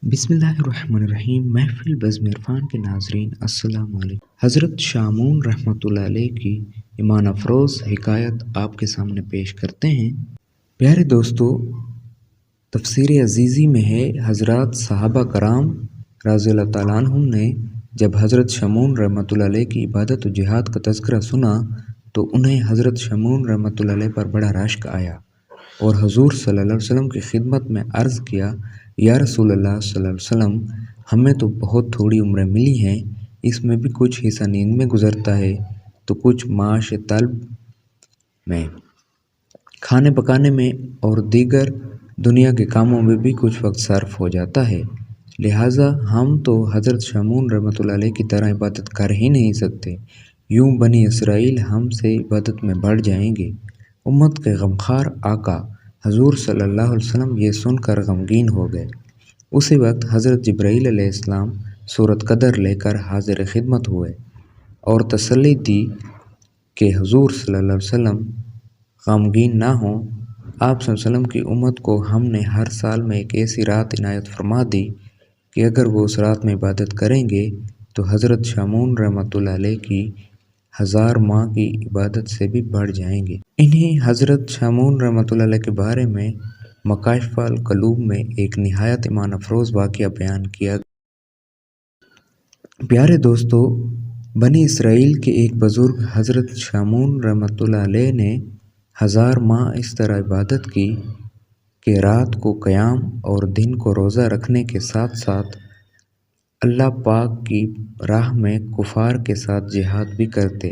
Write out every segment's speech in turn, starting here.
बिस्मिल्लाहिर्रहमानिर्रहीम। महफिल बज़्म इरफ़ान के नाज़रीन अस्सलाम वालेकुम। हज़रत शामून रहमतुल्लाह अलैह की ईमान अफ़रोज़ हिकायत आपके सामने पेश करते हैं। प्यारे दोस्तों, तफ़सीर अज़ीज़ी में है हज़रात सहाबा कराम रज़ियल्लाहु तआला अन्हुम ने जब हज़रत शामून रहमतुल्लाह अलैह की इबादत व जिहाद का तज़किरा सुना तो उन्हें हज़रत शामून रहमतुल्लाह अलैह पर बड़ा रश्क आया और हुज़ूर सल्लल्लाहु अलैहि वसल्लम की खिदमत में अर्ज़ किया, या रसूलल्लाह सल्लल्लाहु अलैहि वसल्लम, हमें तो बहुत थोड़ी उम्रें मिली हैं, इसमें भी कुछ हिस्सा नींद में गुज़रता है तो कुछ माश तलब में, खाने पकाने में और दीगर दुनिया के कामों में भी कुछ वक्त सर्फ हो जाता है। लिहाजा हम तो हज़रत शामून रहमतुल्लाह अलैह की तरह इबादत कर ही नहीं सकते, यूं बनी इसराइल हमसे इबादत में बढ़ जाएंगे। उम्मत के गमखार आका हुज़ूर सल्लल्लाहु अलैहि वसल्लम ये सुनकर गमगीन हो गए। उसी वक्त हज़रत जिब्राईल अलैहिस्सलाम सूरत कदर लेकर हाजिर खिदमत हुए और तसल्ली दी कि हुज़ूर सल्लल्लाहु अलैहि वसल्लम गमगीन ना हों। आप सल्लल्लाहु अलैहि वसल्लम की उम्मत को हमने हर साल में एक ऐसी रात इनायत फरमा दी कि अगर वो उस रात में इबादत करेंगे तो हज़रत शामून रहमतुल्लाह अलैह की 1000 माह की इबादत से भी बढ़ जाएंगे। इन्हीं हज़रत शामून रहमतुल्लाह अलैह के बारे में मकाशिफ़ुल क़ुलूब में एक निहायत ईमान अफ़रोज़ वाक़या बयान किया। प्यारे दोस्तों, बनी इसराइल के एक बुज़ुर्ग हज़रत शामून रहमतुल्लाह अलैह ने 1000 माह इस तरह इबादत की कि रात को क़याम और दिन को रोज़ा रखने के साथ साथ अल्लाह पाक की राह में कुफ़ार के साथ जिहाद भी करते।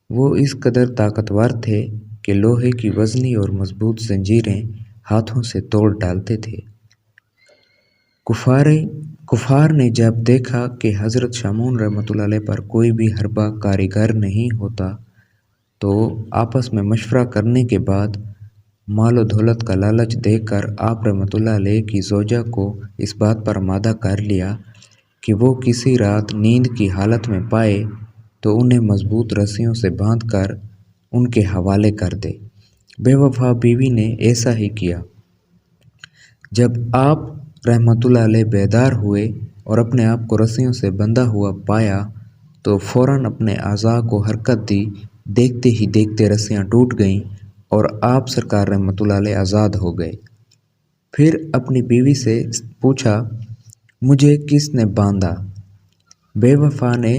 वो इस कदर ताकतवर थे कि लोहे की वज़नी और मज़बूत ज़ंजीरें हाथों से तोड़ डालते थे। कुफ़ार ने जब देखा कि हज़रत शामून रहमतुल्लाह अलैह पर कोई भी हरबा कारीगर नहीं होता तो आपस में मशवरा करने के बाद माल व दौलत का लालच देकर आप रहमतुल्लाह अलैह की ज़ौजा को इस बात पर आमादा कर लिया कि वो किसी रात नींद की हालत में पाए तो उन्हें मज़बूत रस्सियों से बांधकर उनके हवाले कर दे। बेवफा बीवी ने ऐसा ही किया। जब आप रहमतुल्लाह अलैह बेदार हुए और अपने आप को रस्सियों से बंधा हुआ पाया तो फ़ौरन अपने आज़ा को हरकत दी। देखते ही देखते रस्सियाँ टूट गईं और आप सरकार रहमतुल्लाह अलैह आज़ाद हो गए। फिर अपनी बीवी से पूछा, मुझे किसने बांधा? बेवफा ने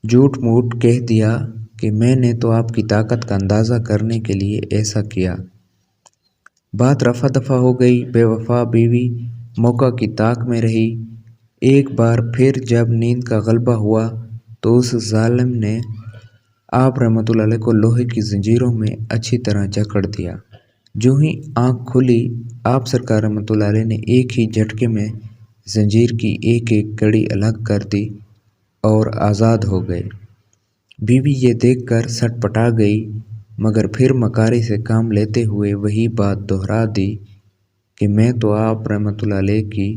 झूठ मूठ कह दिया कि मैंने तो आपकी ताकत का अंदाज़ा करने के लिए ऐसा किया। बात रफ़ा दफ़ा हो गई। बेवफा बीवी मौका की ताक में रही। एक बार फिर जब नींद का गलबा हुआ तो उस जालिम ने आप रहमतुल्लाह अलैह को लोहे की ज़ंजीरों में अच्छी तरह जकड़ दिया। जो ही आँख खुली, आप सरकार रहमतुल्लाह अलैह ने एक ही झटके में ज़ंजीर की एक एक कड़ी अलग कर दी और आज़ाद हो गए। बीवी ये देखकर सटपटा गई, मगर फिर मकारी से काम लेते हुए वही बात दोहरा दी कि मैं तो आप रहमतुल्लाह अलैह की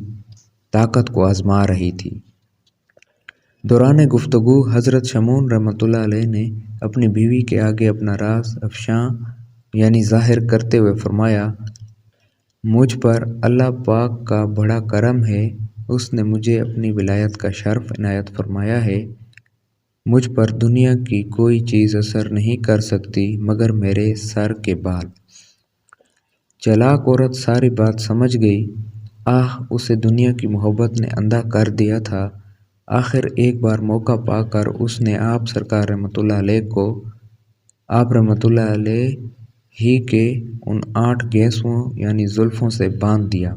ताकत को आज़मा रही थी। दौरान गुफ्तगू हज़रत शामून रहमतुल्लाह अलैह ने अपनी बीवी के आगे अपना राज अफ़शां यानी ज़ाहिर करते हुए फरमाया, मुझ पर अल्लाह पाक का बड़ा करम है, उसने मुझे अपनी विलायत का शर्फ इनायत फरमाया है। मुझ पर दुनिया की कोई चीज़ असर नहीं कर सकती मगर मेरे सर के बाल। चालाक औरत सारी बात समझ गई। उसे दुनिया की मोहब्बत ने अंधा कर दिया था। आखिर एक बार मौका पाकर उसने आप सरकार रहमतुल्लाह अलैह को आप रहमतुल्लाह अलैह ही के उन 8 गेसों यानी जुल्फ़ों से बांध दिया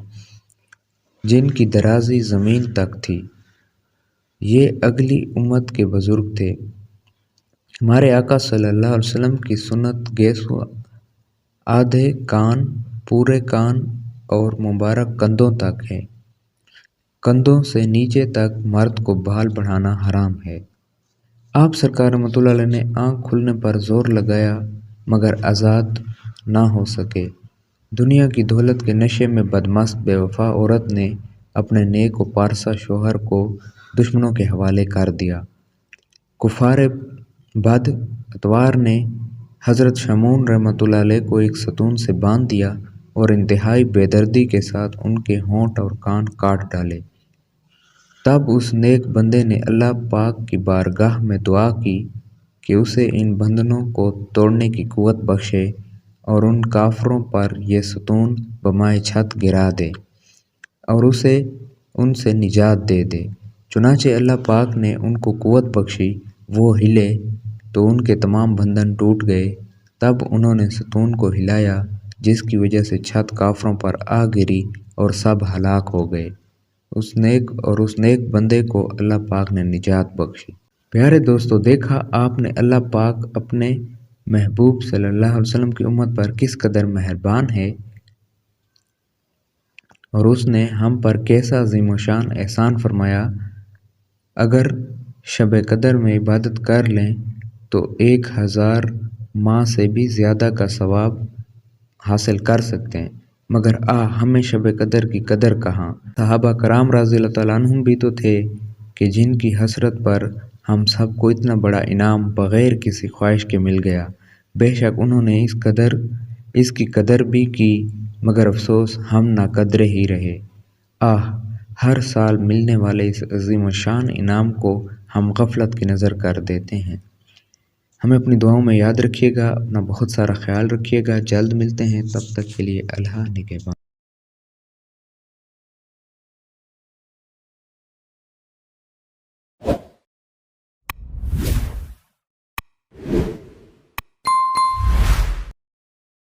जिनकी दराज़ी ज़मीन तक थी। ये अगली उम्मत के बुज़ुर्ग थे। हमारे आका सल्लल्लाहु अलैहि वसल्लम की सुन्नत गेसों आधे कान, पूरे कान और मुबारक कंधों तक है। कंधों से नीचे तक मर्द को बाल बढ़ाना हराम है। आप सरकार रहमतुल्लाह अलैह ने आँख खुलने पर जोर लगाया मगर आज़ाद ना हो सके। दुनिया की दौलत के नशे में बदमस्त बेवफा औरत ने अपने नेक व पारसा शोहर को दुश्मनों के हवाले कर दिया। कुफार बद अतवार ने हज़रत शामून रहमतुल्लाह अलैह को एक सतून से बांध दिया اور انتہائی بے دردی کے ساتھ ان کے ہونٹ اور کان کاٹ ڈالے۔ تب اس نیک بندے نے اللہ پاک کی بارگاہ میں دعا کی کہ اسے ان بندھنوں کو توڑنے کی قوت بخشے اور ان کافروں پر یہ ستون بمائے چھت گرا دے اور اسے ان سے نجات دے دے۔ چنانچہ اللہ پاک نے ان کو قوت بخشی، وہ ہلے تو ان کے تمام بندھن ٹوٹ گئے۔ تب انہوں نے ستون کو ہلایا جس کی وجہ سے چھت کافروں پر آ گری اور سب ہلاک ہو گئے۔ اس نیک بندے کو اللہ پاک نے نجات بخشی۔ پیارے دوستو، دیکھا آپ نے اللہ پاک اپنے محبوب صلی اللہ علیہ وسلم کی امت پر کس قدر مہربان ہے اور اس نے ہم پر کیسا عظیم و شان احسان فرمایا۔ اگر شب قدر میں عبادت کر لیں تو 1000 ماہ سے بھی زیادہ کا ثواب حاصل کر سکتے ہیں، مگر ہمیں شب قدر کی قدر کہاں۔ صحابہ کرام رضی اللہ تعالیٰ عنہم بھی تو تھے کہ جن کی حسرت پر ہم سب کو اتنا بڑا انعام بغیر کسی خواہش کے مل گیا۔ بے شک انہوں نے اس کی قدر بھی کی، مگر افسوس ہم ناقدرے ہی رہے۔ ہر سال ملنے والے اس عظیم الشان انعام کو ہم غفلت کی نظر کر دیتے ہیں۔ ہمیں اپنی دعاؤں میں یاد رکھیے گا، اپنا بہت سارا خیال رکھیے گا۔ جلد ملتے ہیں، تب تک کے لیے اللہ نگہبان۔